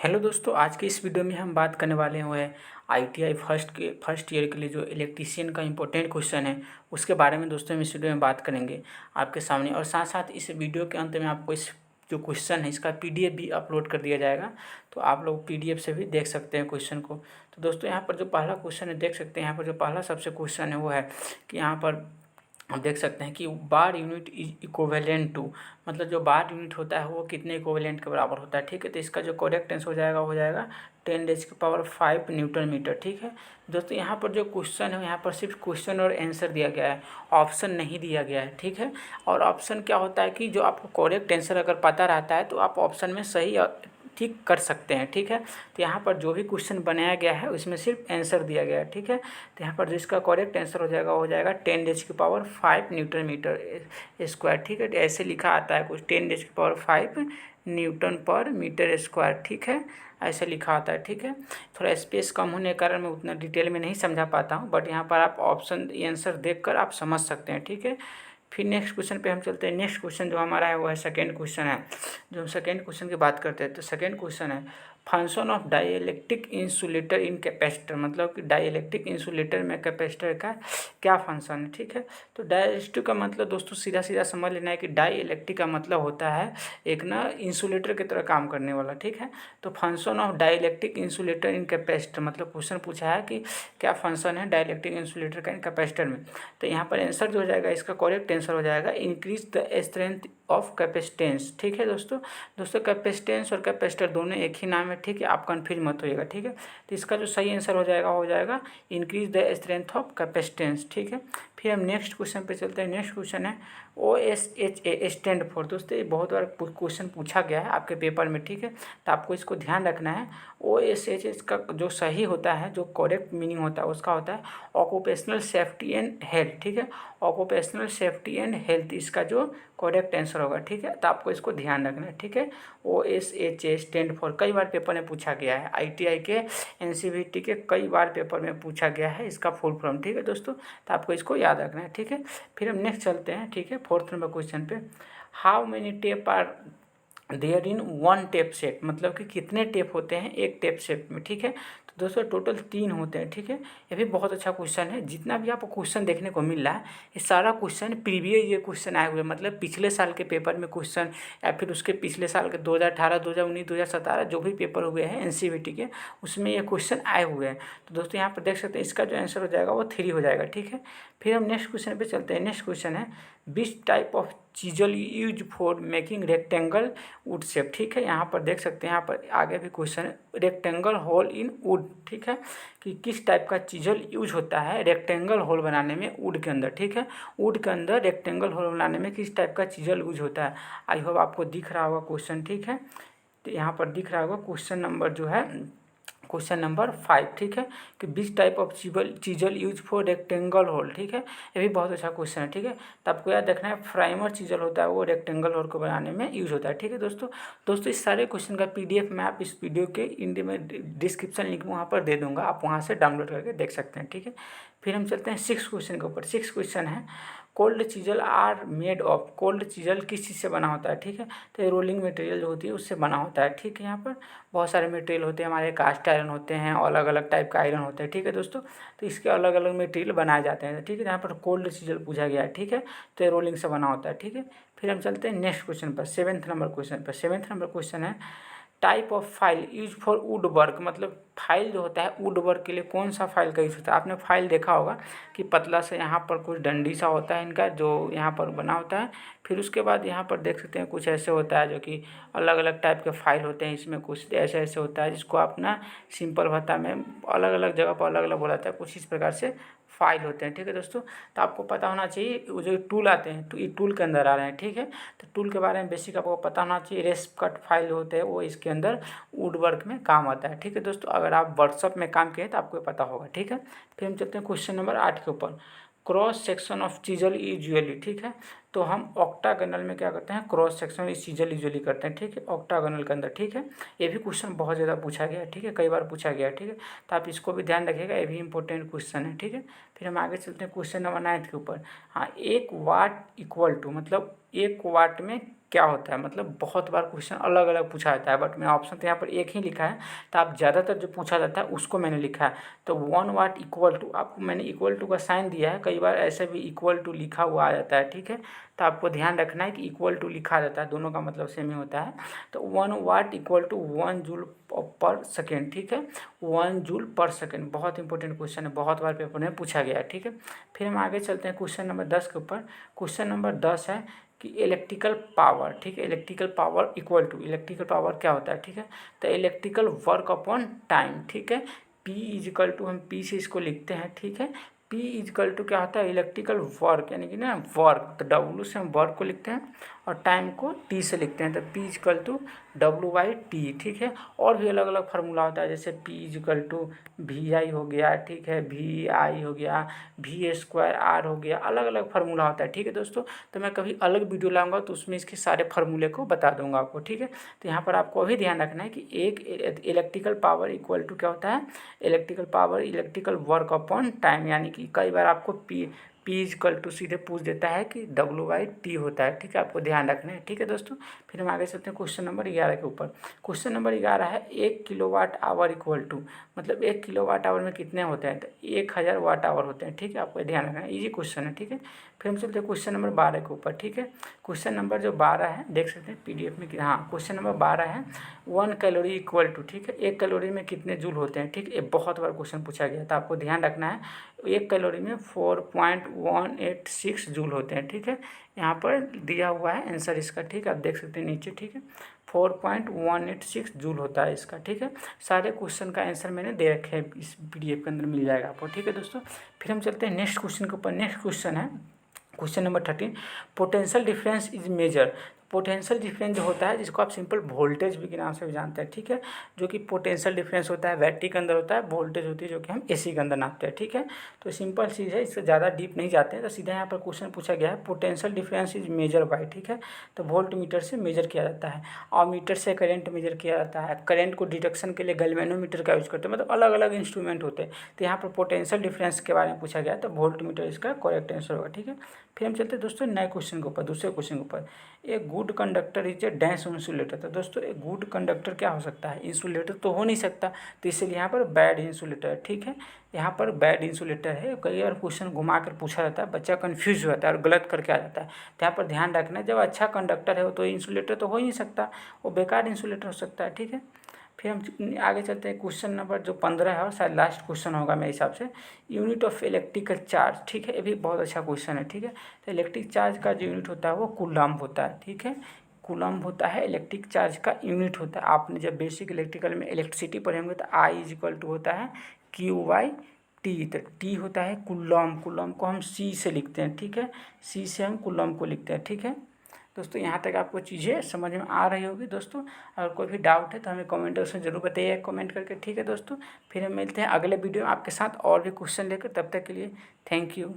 Hello दोस्तों, आज के इस वीडियो में हम बात करने वाले हुए हैं आईटीआई फर्स्ट ईयर के लिए जो इलेक्ट्रीशियन का इंपॉर्टेंट क्वेश्चन है उसके बारे में। दोस्तों हम इस वीडियो में बात करेंगे आपके सामने, और साथ साथ इस वीडियो के अंत में आपको इस जो क्वेश्चन है इसका पीडीएफ भी अपलोड कर दिया जाएगा, तो आप लोग पीडीएफ से भी देख सकते हैं क्वेश्चन को। तो दोस्तों यहाँ पर जो पहला क्वेश्चन है देख सकते हैं, यहाँ पर जो पहला सबसे क्वेश्चन है वो है कि यहाँ पर आप देख सकते हैं कि बार यूनिट इज इक्विवेलेंट टू, मतलब जो बार यूनिट होता है वो कितने इक्विवेलेंट के बराबर होता है। ठीक है, तो इसका जो करेक्ट आंसर हो जाएगा 10⁵ न्यूटन मीटर। ठीक है दोस्तों, यहाँ पर जो क्वेश्चन है यहाँ पर सिर्फ क्वेश्चन और आंसर दिया गया है, ऑप्शन नहीं दिया गया है। ठीक है, और ऑप्शन क्या होता है कि जो आपको करेक्ट आंसर अगर पता रहता है तो आप ऑप्शन में सही ठीक कर सकते हैं। ठीक है, तो यहाँ पर जो भी क्वेश्चन बनाया गया है उसमें सिर्फ आंसर दिया गया है। ठीक है, तो यहाँ पर जिसका करेक्ट आंसर हो जाएगा 10⁵ न्यूटन मीटर स्क्वायर। ठीक है, तो ऐसे लिखा आता है कुछ 10⁵ न्यूटन पर मीटर स्क्वायर। ठीक है, ऐसे लिखा आता है। ठीक है, थोड़ा स्पेस कम होने के कारण मैं उतना डिटेल में नहीं समझा पाता हूँ, बट यहाँ पर आप ऑप्शन आंसर देखकर आप समझ सकते हैं। ठीक है, फिर नेक्स्ट क्वेश्चन पे हम चलते हैं। नेक्स्ट क्वेश्चन जो हमारा है वो है सेकंड क्वेश्चन है। जो हम सेकंड क्वेश्चन की बात करते हैं तो सेकंड क्वेश्चन है function of dielectric insulator in capacitor, मतलब कि डाइइलेक्ट्रिक इंसुलेटर में कैपेसिटर का क्या फंक्शन है। ठीक है, तो डाइइलेक्ट्रिक का मतलब दोस्तों सीधा सीधा समझ लेना है कि डाइइलेक्ट्रिक का मतलब होता है एक ना इंसुलेटर की तरह काम करने वाला। ठीक है, तो function of dielectric insulator in capacitor, मतलब क्वेश्चन पूछा है कि क्या फंक्शन है डाइइलेक्ट्रिक इंसुलेटर का इन कैपेसिटर में। तो यहाँ पर आंसर जो हो जाएगा इसका करेक्ट आंसर हो जाएगा increase the strength of capacitance. ठीक है दोस्तों कैपेसिटेंस और कैपेसिटर दोनों एक ही नाम है। ठीक है, आप कन्फ्यूज मत होइएगा। ठीक है, तो इसका जो सही आंसर हो जाएगा increase the strength of capacitance. ठीक है, फिर हम नेक्स्ट क्वेश्चन पे चलते हैं। नेक्स्ट क्वेश्चन है OSHA स्टैंड फॉर। दोस्तों ये बहुत बार क्वेश्चन पूछा गया है आपके पेपर में। ठीक है, तो आपको इसको ध्यान रखना है। OSHA का जो सही होता है, जो करेक्ट मीनिंग होता है उसका होता है ऑक्यूपेशनल सेफ्टी एंड हेल्थ। ठीक है, ऑक्यूपेशनल सेफ्टी एंड हेल्थ इसका जो करेक्ट आंसर होगा। ठीक है, तो आपको इसको ध्यान रखना है। ठीक है, OSHA स्टैंड फॉर कई बार पेपर में पूछा गया है, ITI के NCVT के कई बार पेपर में पूछा गया है इसका फुल फॉर्म। ठीक है दोस्तों, तो आपको इसको याद रखना है। ठीक है, फिर हम नेक्स्ट चलते हैं। ठीक है, फोर्थ नंबर क्वेश्चन पे how many tap are there in one tap set, मतलब कि कितने टेप होते हैं एक टेप सेट में। ठीक है, तो दोस्तों टोटल 3 होते हैं। ठीक है, ये भी बहुत अच्छा क्वेश्चन है। जितना भी आपको क्वेश्चन देखने को मिल रहा है ये सारा क्वेश्चन प्रीवियस ये क्वेश्चन आए हुए, मतलब पिछले साल के पेपर में क्वेश्चन, या फिर उसके पिछले साल के 2018 2019 2017 जो भी पेपर हुए हैं NCVT के, उसमें ये क्वेश्चन आए हुए हैं। तो दोस्तों यहाँ पर देख सकते हैं इसका जो आंसर हो जाएगा वो 3 हो जाएगा। ठीक है, फिर हम नेक्स्ट क्वेश्चन पे चलते हैं। नेक्स्ट क्वेश्चन है विच type of chisel use for making rectangle would shape. ठीक है, यहाँ पर देख सकते हैं, यहाँ पर आगे भी क्वेश्चन है रेक्टेंगल होल इन वुड। ठीक है, कि किस टाइप का चीजल यूज होता है रेक्टेंगल होल बनाने में वुड के अंदर। ठीक है, वुड के अंदर रेक्टेंगल होल बनाने में किस टाइप का चीजल यूज होता है। आई होप आपको दिख रहा होगा क्वेश्चन। ठीक है, तो यहाँ पर दिख रहा होगा क्वेश्चन नंबर जो है क्वेश्चन नंबर 5। ठीक है, कि which type of chisel use for rectangle hole. ठीक है, ये भी बहुत अच्छा क्वेश्चन है। ठीक है, तो आपको याद रखना है प्राइमर चीजल होता है वो रेक्टेंगल होल को बनाने में यूज होता है। ठीक है दोस्तों इस सारे क्वेश्चन का PDF मैं आप इस वीडियो के इंड में डिस्क्रिप्शन लिंक वहाँ पर दे दूँगा, आप वहाँ से डाउनलोड करके देख सकते हैं। ठीक है, फिर हम चलते हैं 6 क्वेश्चन के ऊपर। 6 क्वेश्चन है cold chisel are made of. Cold chisel किस चीज़ से बना होता है। ठीक है, तो ये रोलिंग मटेरियल जो होती है उससे बना होता है। ठीक है, यहाँ पर बहुत सारे मटेरियल होते हैं, हमारे कास्ट आयरन होते हैं, अलग अलग टाइप का आयरन होता है। ठीक है दोस्तों, तो इसके अलग अलग मटेरियल बनाए जाते हैं। ठीक है, यहाँ पर कोल्ड चीजल पूछा गया है। ठीक है, तो ये रोलिंग से बना होता है। ठीक है, फिर हम चलते हैं नेक्स्ट क्वेश्चन पर, 7th नंबर क्वेश्चन पर। 7th नंबर क्वेश्चन है type of file use for would work, मतलब फाइल जो होता है वुड वर्क के लिए कौन सा फाइल का यूज होता है। आपने फाइल देखा होगा कि पतला सा यहाँ पर कुछ डंडी सा होता है इनका जो यहाँ पर बना होता है। फिर उसके बाद यहाँ पर देख सकते हैं कुछ ऐसे होता है जो कि अलग अलग टाइप के फाइल होते हैं, इसमें कुछ ऐसे ऐसे होता है जिसको आप ना सिंपल भाषा में अलग अलग जगह पर अलग अलग बोला जाता है, कुछ इस प्रकार से फाइल होते हैं। ठीक है दोस्तों, तो आपको पता होना चाहिए वो जो टूल आते हैं तो ये टूल के अंदर आ रहे हैं। ठीक है, तो टूल के बारे में बेसिक आपको पता होना चाहिए। रेस्प कट फाइल होते हैं वो इसके अंदर वुड वर्क में काम आता है। ठीक है दोस्तों, अगर आप वर्कशॉप में काम किए तो आपको पता होगा। ठीक है, फिर हम चलते हैं क्वेश्चन नंबर 8 के ऊपर। Cross section of chisel usually. ठीक है, तो हम ऑक्टागोनल में क्या करते हैं क्रॉस सेक्शन इस चीजल यूजुअली करते हैं। ठीक है, ऑक्टागोनल के अंदर। ठीक है, ये भी क्वेश्चन बहुत ज़्यादा पूछा गया है। ठीक है, कई बार पूछा गया है। ठीक है, तो आप इसको भी ध्यान रखिएगा, ये भी इंपॉर्टेंट क्वेश्चन है। ठीक है, फिर हम आगे चलते हैं क्वेश्चन नंबर 9 के ऊपर। हाँ, 1 वाट इक्वल टू, मतलब 1 वाट में क्या होता है, मतलब बहुत बार क्वेश्चन अलग अलग पूछा जाता है, बट मैं ऑप्शन तो यहाँ पर एक ही लिखा है, तो आप ज़्यादातर जो पूछा जाता है उसको मैंने लिखा है। तो 1 वाट इक्वल टू, आपको मैंने इक्वल टू का साइन दिया है, कई बार ऐसे भी इक्वल टू लिखा हुआ आ जाता है, ठीक है। तो आपको ध्यान रखना है कि इक्वल टू लिखा जाता है, दोनों का मतलब सेम ही होता है। तो 1 वाट इक्वल टू 1 जूल पर सेकेंड, ठीक है, 1 जूल पर सेकेंड। बहुत इंपॉर्टेंट क्वेश्चन है, बहुत बार पेपर में पूछा गया है, ठीक है। फिर हम आगे चलते हैं क्वेश्चन नंबर 10 के ऊपर। क्वेश्चन नंबर 10 है कि इलेक्ट्रिकल पावर, ठीक है, electrical power equal to, electrical power क्या होता है, ठीक है, तो इलेक्ट्रिकल वर्क अपॉन टाइम, ठीक है। P इजिकल टू, हम P से इसको लिखते हैं, ठीक है। P इजिकल टू क्या होता है, इलेक्ट्रिकल वर्क, यानी कि ना वर्क, तो W से हम वर्क को लिखते हैं और टाइम को T से लिखते हैं, तो P इजिकल टू W/T, ठीक है। और भी अलग अलग फार्मूला होता है, जैसे P इजिकल टू VI हो गया, ठीक है, VI हो गया, V² हो गया, अलग अलग फार्मूला होता है, ठीक है दोस्तों। तो मैं कभी अलग वीडियो लाऊंगा तो उसमें इसके सारे फार्मूले को बता दूंगा आपको, ठीक है। तो यहाँ पर आपको अभी ध्यान रखना है कि एक इलेक्ट्रिकल पावर इक्वल टू क्या होता है, electrical power electrical work upon time, यानी कि कई बार आपको P इक्वल टू सीधे पूछ देता है कि W/T होता है, ठीक है, आपको ध्यान रखना है, ठीक है दोस्तों। फिर हम आगे चलते हैं क्वेश्चन नंबर 11 के ऊपर। क्वेश्चन नंबर 11 है 1 किलोवाट आवर इक्वल टू, मतलब 1 किलोवाट आवर में कितने होते हैं, तो 1000 वाट आवर होते हैं, ठीक है, आपको ध्यान रखना है, इजी क्वेश्चन है, ठीक है। फिर हम चलते हैं क्वेश्चन नंबर 12 के ऊपर, ठीक है। क्वेश्चन नंबर जो 12 है, देख सकते हैं PDF में कि हाँ, क्वेश्चन नंबर 12 है 1 कैलोरी इक्वल टू, ठीक है, 1 कैलोरी में कितने जूल होते हैं, ठीक है, ये बहुत बार क्वेश्चन पूछा गया था, आपको ध्यान रखना है। 1 कैलोरी में 4.186 जूल होते हैं, ठीक है, यहाँ पर दिया हुआ है आंसर इसका, ठीक है, आप देख सकते हैं नीचे, ठीक है, 4.186 जूल होता है इसका, ठीक है। सारे क्वेश्चन का आंसर मैंने दे रखे हैं, इस PDF के अंदर मिल जाएगा आपको, ठीक है दोस्तों। फिर हम चलते हैं नेक्स्ट क्वेश्चन के ऊपर। नेक्स्ट क्वेश्चन है question number 13, potential difference is measure. Potential difference जो होता है, जिसको आप सिंपल वोल्टेज भी के नाम से भी जानते हैं, ठीक है, जो कि पोटेंशियल डिफरेंस होता है बैटरी के अंदर होता है, वोल्टेज होती है जो कि हम AC के अंदर नापते हैं, ठीक है। तो सिंपल चीज़ है, इससे ज़्यादा डीप नहीं जाते हैं, तो सीधा यहाँ पर क्वेश्चन पूछा गया है, potential difference is measure by, ठीक है, तो वोल्ट मीटर से मेजर किया जाता है, और मीटर से करंट मेजर किया जाता है, करंट को डिटेक्शन के लिए गैल्वेनोमीटर का यूज करते हैं, मतलब अलग अलग इंस्ट्रूमेंट होते हैं। तो यहाँ पर पोटेंशियल डिफरेंस के बारे में पूछा गया है, तो वोल्ट मीटर इसका करेक्ट आंसर होगा, ठीक है। फिर हम चलते हैं दोस्तों नए क्वेश्चन के ऊपर, दूसरे क्वेश्चन के ऊपर। A good conductor is a dash insulator. तो दोस्तों एक गुड कंडक्टर क्या हो सकता है, इंसुलेटर तो हो नहीं सकता, तो इसलिए यहाँ पर बैड इंसुलेटर, ठीक है, यहाँ पर बैड इंसुलेटर है। कई बार क्वेश्चन घुमा कर पूछा जाता है, बच्चा कंफ्यूज हो जाता है और गलत करके आ जाता है, तो यहाँ पर ध्यान रखना है, जब अच्छा कंडक्टर है वो तो इंसुलेटर तो हो ही नहीं सकता, वो बेकार इंसुलेटर हो सकता है, ठीक है। फिर हम आगे चलते हैं क्वेश्चन नंबर जो 15 है और शायद लास्ट क्वेश्चन होगा मेरे हिसाब से, यूनिट ऑफ इलेक्ट्रिकल चार्ज, ठीक है, ये भी बहुत अच्छा क्वेश्चन है, ठीक है। तो इलेक्ट्रिक चार्ज का जो यूनिट होता है वो कूलम्ब होता है, ठीक है, कूलम्ब होता है इलेक्ट्रिक चार्ज का यूनिट होता है। आपने जब बेसिक इलेक्ट्रिकल में इलेक्ट्रिसिटी पढ़े होंगे तो I इज इक्वल टू होता है Q/T, तो T होता है कूलम्ब, कूलम्ब को हम C से लिखते हैं, ठीक है, C से हम कूलम्ब को लिखते हैं, ठीक है दोस्तों। यहाँ तक आपको चीज़ें समझ में आ रही होगी दोस्तों। अगर कोई भी डाउट है तो हमें कमेंट बॉक्स में जरूर बताइए, कमेंट करके, ठीक है दोस्तों। फिर हम मिलते हैं अगले वीडियो में आपके साथ और भी क्वेश्चन लेकर, तब तक के लिए थैंक यू।